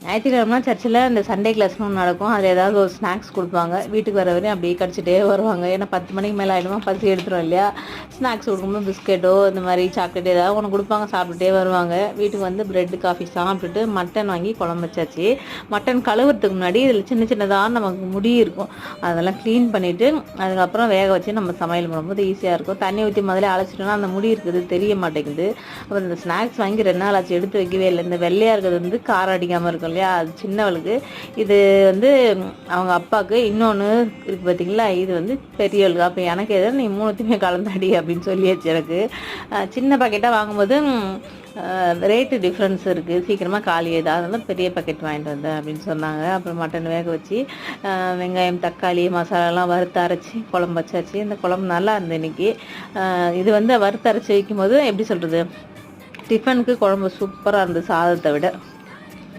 ஞாயிற்றுக்கிழமை சர்ச்சில் இந்த சண்டே கிளாஸ்னு ஒன்று நடக்கும். அதில் ஏதாவது ஒரு ஸ்நாக்ஸ் கொடுப்பாங்க. வீட்டுக்கு வர வரையும் அப்படியே கடிச்சிட்டே வருவாங்க. ஏன்னா 10 மணிக்கு மேலே ஆகிடுமா, பசி எடுத்துரும் இல்லையா. ஸ்நாக்ஸ் கொடுக்கும்போது பிஸ்கெட்டோ இந்த மாதிரி சாக்லேட் ஏதாவது ஒன்று கொடுப்பாங்க, சாப்பிட்டுட்டே வருவாங்க. வீட்டுக்கு வந்து ப்ரெட்டு காஃபி சாப்பிட்டுட்டு மட்டன் வாங்கி குழம்பு வச்சாச்சு. மட்டன் கழுவுறதுக்கு முன்னாடி இதில் சின்ன சின்னதாக நமக்கு முடி இருக்கும், அதெல்லாம் க்ளீன் பண்ணிவிட்டு அதுக்கப்புறம் வேக வச்சு நம்ம சமையல் பண்ணும்போது ஈஸியாக இருக்கும். தண்ணி ஊற்றி முதல்ல அழைச்சிட்டோன்னா அந்த முடி இருக்குது தெரிய மாட்டேங்குது. அப்புறம் இந்த ஸ்நாக்ஸ் வாங்கி 2 நாள் ஆச்சு, எடுத்து வைக்கவே இல்லை. இந்த வெள்ளையாக இருக்கிறது வந்து காரம் அடிக்காமல் இருக்கும் இல்லையா, அது சின்னவளுக்கு. இது வந்து அவங்க அப்பாவுக்கு. இன்னொன்று இருக்குது பார்த்தீங்களா, இது வந்து பெரியவளுக்கு. அப்போ எனக்கு எதாவது நீ 3த்தையுமே கலந்தாடி அப்படின்னு சொல்லியாச்சு. எனக்கு சின்ன பாக்கெட்டாக வாங்கும்போது ரேட்டு டிஃப்ரென்ஸ் இருக்குது, சீக்கிரமாக காலி ஆகிடுது. அதனால பெரிய பாக்கெட் வாங்கிட்டு வந்தேன் அப்படின்னு சொன்னாங்க. அப்புறம் மட்டன் வேக வச்சு வெங்காயம் தக்காளி மசாலாலாம் வறுத்து அரைச்சி குழம்பு வச்சாச்சு. இந்த குழம்பு நல்லா இருந்தது இன்றைக்கி. இது வந்து வறுத்து அரைச்சி வைக்கும் போது எப்படி சொல்கிறது, டிஃபனுக்கு குழம்பு சூப்பராக இருந்தது சாதத்தை விட.